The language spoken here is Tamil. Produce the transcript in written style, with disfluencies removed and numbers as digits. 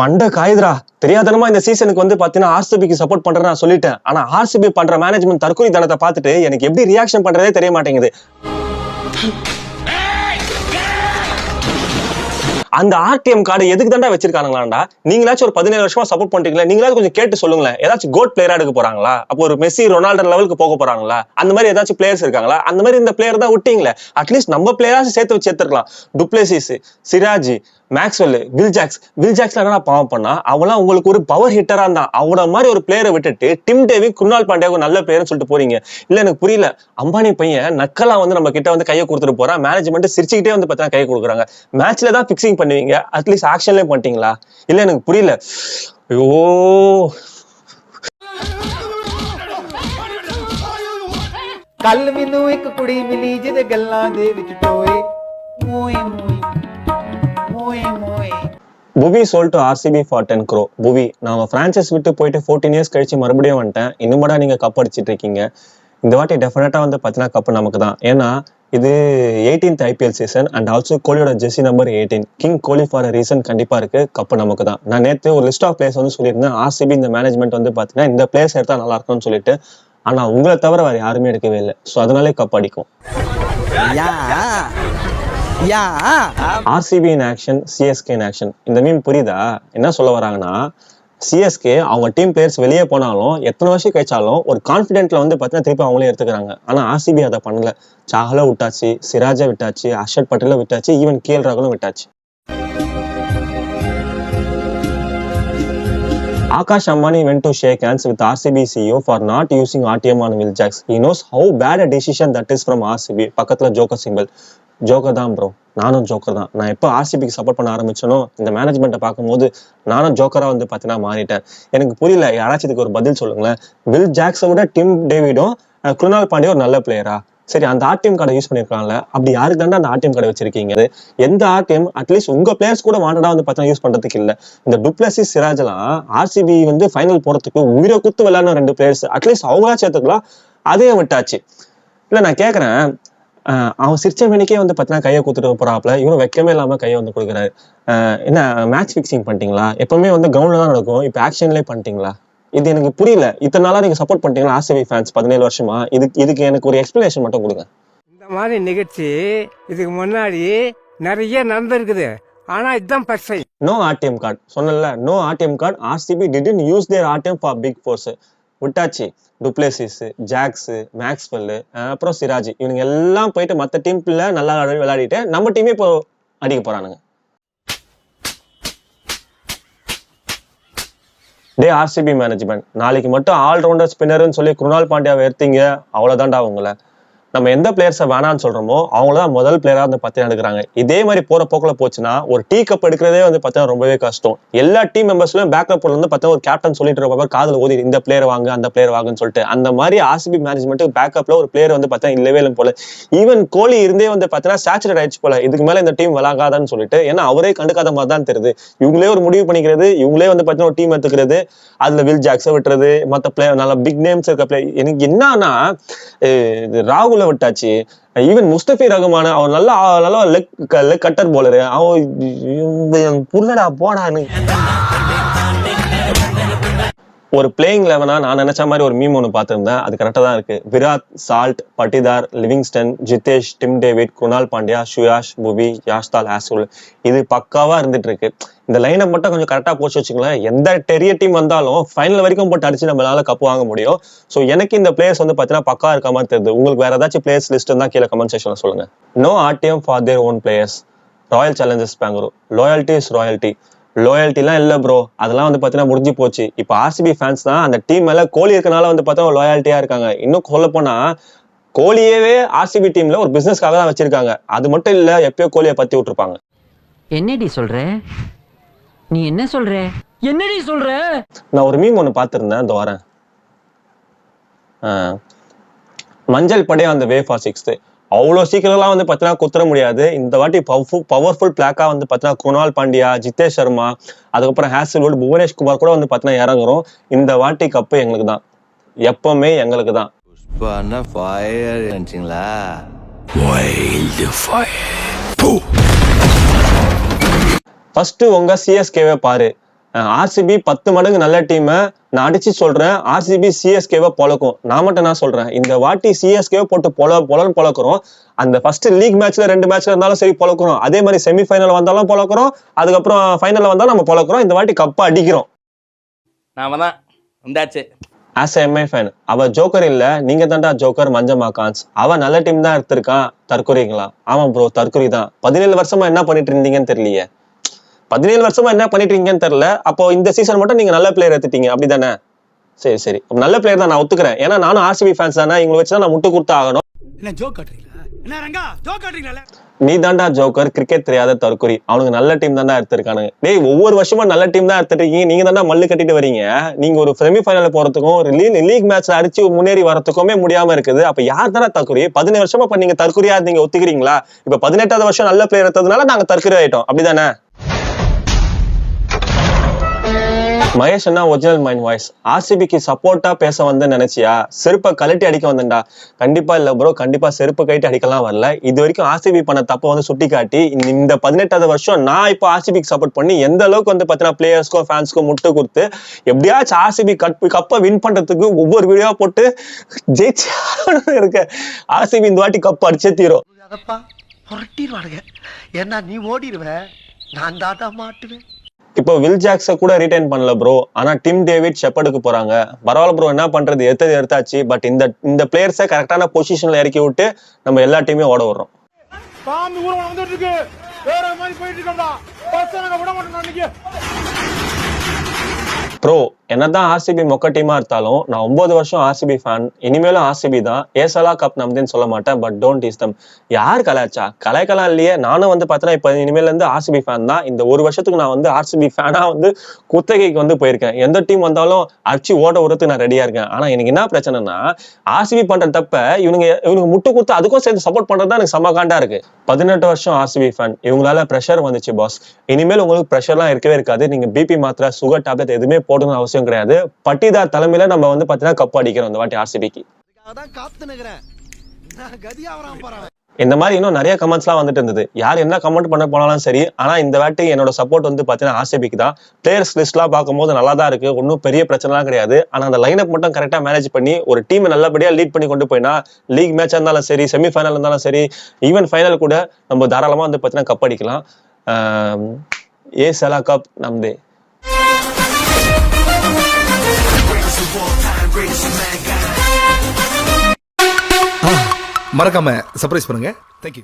பண்ட காயுதுரா. தெரியாதனமா இந்த சீசனுக்கு வந்து பாத்தீங்கன்னா ஆர்சிபிக்கு சப்போர்ட் பண்றேன்னு நான் சொல்லிட்டேன். ஆனா ஆர்சிபி பண்ற மேனேஜ்மெண்ட் தற்கொலை தனத்தை பார்த்துட்டு எனக்கு எப்படி ரியாக்ஷன் பண்றதே தெரிய மாட்டேங்குது. அந்த ஆர்டிஎம் கார்டு எதுக்கு தாண்டா வச்சிருக்காங்களாண்டா? நீங்களாச்சும் ஒரு 17 வருஷமா சப்போர்ட் பண்றீங்களா? நீங்களாச்சும் கொஞ்சம் கேட்டு சொல்லுங்களேன். ஏதாச்சும் கோட் பிளேயரா எடுக்க போறாங்களா? அப்போ ஒரு மெஸ்ஸி ரொனால்டோ லெவலுக்கு போக போறாங்களா? அந்த மாதிரி ஏதாச்சும் பிளேயர்ஸ் இருக்காங்களா? அந்த மாதிரி இந்த பிளேயர் தான் விட்டீங்களே. அட்லீஸ்ட் நம்ம பிளேயராச்சும் சேர்த்து வச்சு எடுத்துக்கலாம். டுப்ளேசிஸ், சிராஜ், மேக்ஸ்வெல், வில்ஜாக்ஸ்ல என்ன பாவம் பண்ணா அவெல்லாம் உங்களுக்கு ஒரு பவர் ஹிட்டரா இருந்தான். அவன மாதிரி ஒரு பிளேயரை விட்டுட்டு டிம் டேவி, குருணால் பாண்டியா நல்ல பிளேயர்னு சொல்லிட்டு போறீங்க. இல்ல எனக்கு புரியல. அம்பானி பையன் நக்கலா வந்து நம்ம கிட்ட வந்து கையை கொடுத்துட்டு போறான். மேனேஜ்மெண்ட் சிரிச்சுக்கிட்டே வந்து பார்த்தா கையை கொடுக்குறாங்க. மேட்ச்ல தான் பிக்சிங் பண்ணுவீங்க, அட்லீஸ்ட் ஆக்ஷன்லயே பண்ணிட்டீங்களா? இல்ல எனக்கு புரியல. ஐயோ, ਕੱਲ ਮੈਨੂੰ ਇੱਕ ਕੁੜੀ ਮਿਲੀ ਜਿਹਦੇ ਗੱਲਾਂ ਦੇ ਵਿੱਚ ਟੋਏ ਮੋਏ ਮੋਏ மோயே மோயே. புவி sold to RCB for 10 crore. புவி, நான் பிரான்சைஸ் விட்டு போயிட்டு 14 இயர்ஸ் கழிச்சு மறுபடியும் வந்துட்டேன். இன்னும்டா நீங்க கப் அடிச்சிட்டு இருக்கீங்க. இந்த வாட்டி டெஃபினட்டா வந்து பார்த்தீங்கன்னா கப்பு நமக்கு தான். ஏன்னா இது 18th IPL season and also கோலியோட jersey number 18. King Kohli for reason கண்டிப்பா இருக்கு. கப்பு நமக்கு தான். நான் நேற்று ஒரு லிஸ்ட் ஆஃப் பிளேயர்ஸ் வந்து சொல்லியிருந்தேன். ஆர்சிபி இந்த மேனேஜ்மெண்ட் வந்து பார்த்தீங்கன்னா இந்த பிளேயர்ஸ் எடுத்தா நல்லா இருக்கும்னு சொல்லிட்டு. ஆனா உங்களை தவிர வேற யாருமே எடுக்கவே இல்லை. ஸோ அதனாலே கப் அடிக்கும். RCB in action, CSK in action. இந்த மீம் புரியுதா? என்ன சொல்ல வராங்கன்னா, சிஎஸ்கே அவங்க டீம் பிளேயர்ஸ் வெளியே போனாலும் எத்தனை வருஷம் கழிச்சாலும் ஒரு கான்பிடென்ட்ல வந்து பார்த்தீங்கன்னா திருப்பி அவங்களே எடுத்துக்கிறாங்க. ஆனா ஆர்சிபி அதை பண்ணல. சாஹலை விட்டாச்சு, சிராஜை விட்டாச்சு, அர்ஷத் பட்டேலை விட்டாச்சு, ஈவன் கேஎல் ராகுலும் விட்டாச்சு. Akash Ambani went to shake hands with RCB CEO for not using RTM on Viljacks. He knows how bad a decision that is from RCB. பக்கத்துல ஜோக்கர் சிம்பிள். ஜோக்கர் தான் ப்ரோ, நானும் ஜோக்கர் தான். நான் எப்போ ஆர்சிபிக்கு சப்போர்ட் பண்ண ஆரம்பிச்சனோ இந்த மேனேஜ்மெண்ட்டை பார்க்கும்போது நானும் ஜோக்கரா வந்து பார்த்தீங்கன்னா மாறிட்டேன். எனக்கு புரியல, யாராச்சும் இதுக்கு ஒரு பதில் சொல்லுங்களேன். வில் ஜாக்ஸை விட டிம் டேவிடும் குருணால் பாண்டியா ஒரு நல்ல பிளேயரா? சரி, அந்த ஆர்டிஎம் கார்டை யூஸ் பண்ணிருக்காங்கல்ல, அப்படி யாருக்கு தாண்டா அந்த ஆர்டிஎம் கார்டை வச்சிருக்கீங்க? எந்த ஆர்டிஎம் அட்லீஸ்ட் உங்க பிளேயர்ஸ் கூட வாண்டடா வந்து பார்த்தா யூஸ் பண்றதுக்கு இல்ல. இந்த டுப்ளசிஸ், சிராஜ் எல்லாம் ஆர்சிபி வந்து ஃபைனல் போறதுக்கு உயிரை குத்து விளையாடணும் 2 பிளேயர்ஸ். அட்லீஸ்ட் அவங்களா சேர்த்துக்கலாம். அதே விட்டாச்சு. இல்ல நான் கேட்கறேன், அவன் சிரிச்ச மணிக்கே வந்து பார்த்தீங்கன்னா கையை கொடுத்துட்டு போறாப்ல, இவனும் வைக்கவே இல்லாம கையை வந்து கொடுக்குறாரு. என்ன மேட்ச் பிக்சிங் பண்ணிட்டீங்களா? எப்பவுமே வந்து கிரவுண்ட்ல தான் நடக்கும், இப்ப ஆக்ஷன்லேயே பண்ணிட்டீங்களா? இது எனக்கு புரியல. இத்தனை நாளா நீங்க சப்போர்ட் பண்ணிட்டீங்களா ஆர்சிபி ஃபேன்ஸ் 17 வருஷமா? இதுக்கு எனக்கு ஒரு எக்ஸ்பிளனேஷன் மட்டும் கொடுங்க. இந்த மாதிரி நிகழ்ச்சி இதுக்கு முன்னாடி நிறைய நடந்திருக்குது. ஆனா இதுதான் பர்சை. நோ ஆர்டிஎம் கார்டு சொன்னல, no RTM card. RCB didn't use their RTM for big fours. விட்டாச்சு. டுப்ளேசிஸ், ஜாக்ஸ், மேக்ஸ்வெல், அப்புறம் சிராஜ், இவனுங்க எல்லாம் போயிட்டு மற்ற டீம்ல நல்லா விளையாடிட்டு நம்ம டீமே இப்போ அடிக்க போறானுங்க. டே ஆர்சிபி மேனேஜ்மெண்ட், நாளைக்கு மட்டும் ஆல்ரவுண்டர் ஸ்பின்னர்னு சொல்லி குருணால் பாண்டியாவை எடுத்தீங்க, அவ்வளவுதான்டா உங்களை. நம்ம எந்த பிளேயர்ஸை வேணான்னு சொல்றோமோ அவங்களதான் முதல் பிளேயரா வந்து பார்த்தீங்கன்னா எடுக்கிறாங்க. இதே மாதிரி போற போக்குல போச்சுன்னா ஒரு டீ கப் எடுக்கிறதே வந்து பார்த்தீங்கன்னா ரொம்பவே கஷ்டம். எல்லா டீம் மெம்பர்ஸ்லயும் பேக்கப்ல வந்து பார்த்தீங்கன்னா ஒரு கேப்டன் சொல்லிட்டு இருப்பவர் காதுல ஓதி இந்த பிளேயர் வாங்க அந்த பிளேயர் வாங்கன்னு சொல்லிட்டு. அந்த மாதிரி ஆர்சிபி மேனேஜ்மெண்ட் பேக்கப்ல ஒரு பிளேயர் வந்து பார்த்தீங்கன்னா இல்லவே இல்லை போல. ஈவன் கோலி இருந்தே வந்து பார்த்தீங்கன்னா சேச்சுரேட் ஆயிடுச்சு போல, இதுக்கு மேல இந்த டீம் விளாகாதான்னு சொல்லிட்டு. ஏன்னா அவரே கண்டுக்காத மாதிரி தான் தெரியுது. இவங்களே ஒரு முடிவு பண்ணிக்கிறது, இவங்களே வந்து பார்த்தீங்கன்னா ஒரு டீம் எடுத்துக்கிறது, அதுல வில் ஜாக்ஸை விட்டுறது, மற்ற பிளேயர் நல்ல பிக் நேம்ஸ் இருக்க பிளேயர். எனக்கு என்னன்னா ராகுல விட்டாச்சு, ஈவன் முஸ்தபிர் ரஹ்மான் அவர் நல்லா லெக் கட்டர் போலரு, அவன் புள்ளடா போடான்னு. ஒரு பிளேயிங் 11 நான் நினைச்ச மாதிரி ஒரு மீம் ஒன்று பார்த்திருந்தேன், அது கரெக்டா தான் இருக்கு. Virat, Salt, Patidar, Livingstone, Jitesh, Tim David, Krunal Pandya, Suyash, Bhuvi, Yash Dayal, ஆசுல், இது பக்காவா இருந்துட்டு இருக்கு. இந்த லைனை மட்டும் கொஞ்சம் கரெக்டா போச்சு வச்சுங்களேன், எந்த பெரிய டீம் வந்தாலும் ஃபைனல் வரைக்கும் போட்டு அடிச்சு நம்மளால கப்பு வாங்க முடியும். ஸோ எனக்கு இந்த பிளேயர்ஸ் வந்து பார்த்தீங்கன்னா பக்கா இருக்க மாதிரி தெரியுது. உங்களுக்கு வேற ஏதாச்சும் பிளேயர்ஸ் லிஸ்ட் இருந்தா கீழே கமெண்ட் செக்ஷன்ல சொல்லுங்க. No RTM for their own players. Royal Challengers Bengaluru. Loyalty is royalty. லோயாலிட்டிலாம் இல்லை ப்ரோ, அதெல்லாம் வந்து பார்த்தீங்கன்னா முடிஞ்சு போச்சு. இப்போ ஆர்சிபி ஃபேன்ஸ் தான் அந்த டீம் மேல கோலி இருக்கனால வந்து பார்த்தா லோயாலிட்டியா இருக்காங்க. இன்னும் சொல்ல போனா கோலியவே ஆர்சிபி டீம்ல ஒரு பிசினஸ்க்காக தான் வச்சிருக்காங்க. அது மட்டும் இல்ல, எப்பயோ கோலியை பத்தி விட்டுருப்பாங்க. என்னடி சொல்ற? நீ என்ன சொல்ற? என்னடி சொல்ற? நான் ஒரு மீம் ஒன்று பார்த்திருந்தேன், இந்த வாரம். மஞ்சள் படே அந்த வே ஃபார் 6th. அவ்வளோ சீக்கிரம்லாம் வந்து பார்த்தீங்கன்னா குத்துற முடியாது. இந்த வாட்டி பவர்ஃபுல் பிளாக்கா வந்து பார்த்தீங்கன்னா குருணால் பாண்டியா, ஜிதேஷ் சர்மா, அதுக்கப்புறம் ஹேசல்வுட், புவனேஷ் குமார் கூட வந்து பார்த்தீங்கன்னா இறங்குறோம். இந்த வாட்டி கப்பு எங்களுக்கு தான், எப்பவுமே எங்களுக்கு தான். ஃபர்ஸ்ட் உங்க சிஎஸ்கேவே பாரு. ஆர்சிபி 10 மடங்கு நல்ல டீமை நான் அடிச்சு சொல்றேன். ஆர்சிபி சிஎஸ்கேவை பொழக்கும். நான் மட்டும் நான் சொல்றேன், இந்த வாட்டி சிஎஸ்கேவை போட்டு பொலன்னு பொழக்கிறோம். அந்த ஃபர்ஸ்ட் லீக் மேட்ச்ல 2 மேட்ச்ல இருந்தாலும் சரி பொழக்கிறோம். அதே மாதிரி செமிஃபைனல் வந்தாலும் பொழக்கிறோம். அதுக்கப்புறம் ஃபைனல்ல வந்தாலும் நம்ம பொழக்கிறோம். இந்த வாட்டி கப்பா அடிக்கிறோம். நாம தான் வந்தாச்சு. ஆஸ் எம்ஐ ஃபேன், அவ ஜோக்கர் இல்ல, நீங்க தான்டா ஜோக்கர். மஞ்சமா கான்ஸ் அவ நல்ல டீம் தான் எடுத்திருக்கான். தற்கொலைங்களா? ஆமா ப்ரோ, தற்கொலை தான். 17 வருஷமா என்ன பண்ணிட்டு இருந்தீங்கன்னு தெரியலையே. 17 வருஷமா என்ன பண்ணிட்டு இருக்கீங்கன்னு தெரியல. அப்போ இந்த சீசன் மட்டும் நீங்க நல்ல பிளேயர் எடுத்துட்டீங்க, அப்படிதானே? சரி, நல்ல பிளேயர் தான், நான் ஒத்துக்கிறேன். ஏன்னா நானும் ஆர்சிபி ஃபேன்ஸ் தானே, இவங்களை வச்சுதான் நான் முட்டு கொடுத்து ஆகணும். நீ தாண்டா ஜோக்கர், கிரிக்கெட் தெரியாத தற்கொலை. அவனுக்கு நல்ல டீம் தாண்டா எடுத்திருக்கானுங்க. டேய், ஒவ்வொரு வருஷமா நல்ல டீம் தான் எடுத்துருக்கீங்க. நீங்க தாண்டா மல்லு கட்டிட்டு வரீங்க. நீங்க ஒரு செமிஃபைனல் போறதுக்கும் ஒரு லீக் மேட்ச்ல அடிச்சு முன்னேறி வரதுக்குமே முடியாம இருக்குது. அப்ப யார் தானே தற்கொலை? 17 வருஷமா இப்ப நீங்க தற்கொலையா நீங்க ஒத்துக்கிறீங்களா? இப்ப 18வது வருஷம் நல்ல பிளேயர் எடுத்ததுனால நாங்க தற்கொலை ஆயிட்டோம், அப்படிதானே? மகேஷ் அண்ணா ஒரிஜினல் மைண்ட் வாய்ஸ். ஆர்சிபிக்கு சப்போர்ட்டா பேச வந்து நினைச்சியா? செருப்பை கழட்டி அடிக்க வந்தேன்டா. கண்டிப்பா இல்ல ப்ரோ, கண்டிப்பா செருப்பு கழட்டி அடிக்கலாம் வரல. இது வரைக்கும் ஆர்சிபி பண்ண தப்ப வந்து சுட்டி காட்டி இந்த 18வது வருஷம் நான் இப்போ ஆர்சிபிக்கு சப்போர்ட் பண்ணி எந்த அளவுக்கு வந்து பாத்தீங்கன்னா பிளேயர்ஸ்க்கும் ஃபேன்ஸ்க்கும் முட்டு கொடுத்து எப்படியாச்சும் ஆர்சிபி கப்பை வின் பண்றதுக்கு ஒவ்வொரு வீடியோ போட்டு ஜெயிச்சு இருக்க. ஆர்சிபி இந்த வாட்டி கப் அடிச்சே தீரும். ஏன்னா நீ ஓடிடுவ, நான் தாட்டா மாட்டுவேன். இப்போ வில் ஜாக்ஸ கூட ரீடைன் பண்ணல ப்ரோ. ஆனா டிம் டேவிட் ஷெப்பர்டுக்கு போறாங்க. பரவாயில்ல ப்ரோ, என்ன பண்றது, எடுத்தாச்சு. பட் இந்த பிளேயர்ஸை கரெக்டான பொசிஷன்ல இறக்கி விட்டு நம்ம எல்லா டீமையும் ஓட விடுறோம். ப்ரோ, என்னதான் ஆர்சிபி மொக்க டீமா இருந்தாலும் நான் 9 வருஷம் ஆர்சிபி ஃபேன். இனிமேலும் ஆர்சிபி தான். ஏசலா கப் நம்புதுன்னு சொல்ல மாட்டேன். பட் டோன்ட் டீஸ் தம். யார் கலாச்சா? கலாய்க்கலாம் இல்லையே. நானும் வந்து பார்த்தீங்கன்னா இப்போ இனிமேல இருந்து ஆர்சிபி ஃபேன் தான். இந்த ஒரு வருஷத்துக்கு நான் வந்து ஆர்சிபி ஃபேனா வந்து குத்தகைக்கு வந்து போயிருக்கேன். எந்த டீம் வந்தாலும் அடிச்சு ஓட விடுறதுக்கு நான் ரெடியா இருக்கேன். ஆனா எனக்கு என்ன பிரச்சனைனா, ஆர்சிபி பண்ற தப்ப இவனுங்க முட்டு கொடுத்து அதுக்கும் சேர்ந்து சப்போர்ட் பண்றதுதான் எனக்கு சமகாண்டா இருக்கு. 18 வருஷம் ஆர்சிபி ஃபேன். இவங்களால ப்ரெஷர் வந்துச்சு பாஸ். இனிமேல் உங்களுக்கு ப்ரெஷர்லாம் இருக்கவே இருக்காது. நீங்க பிபி மாத்திரை, சுகர் டேப்லெட் எதுவுமே போடணும்னு அவசியம் கிடையாது. பட்டிதார் தலைமையில நம்ம வந்து பாத்தீங்கன்னா கப் அடிக்கிறோம் இந்த வாட்டி ஆர்சிபிக்கு. இந்த மாதிரி இன்னும் நிறைய கமெண்ட்ஸ் எல்லாம் வந்துட்டு இருந்தது. யார் என்ன கமெண்ட் பண்ண போனாலும் சரி. ஆனா இந்த வாட்டி என்னோட சப்போர்ட் வந்து பாத்தீங்கன்னா ஆர்சிபிக்கு தான். பிளேயர்ஸ் லிஸ்ட் எல்லாம் பார்க்கும்போது நல்லா தான் இருக்கு. ஒன்னும் பெரிய பிரச்சனை எல்லாம் கிடையாது. ஆனா அந்த லைன் அப் மட்டும் கரெக்டா மேனேஜ் பண்ணி ஒரு டீம் நல்லபடியா லீட் பண்ணி கொண்டு போயினா லீக் மேட்சா இருந்தாலும் சரி, செமிஃபைனல் இருந்தாலும் சரி, ஈவன் ஃபைனல் கூட நம்ம தாராளமா வந்து பாத்தீங்கன்னா கப் அடிக்கலாம். ஏ செலா கப் நம்தே. மறக்காம சர்ப்ரைஸ் பண்ணுங்க. தேங்க்யூ.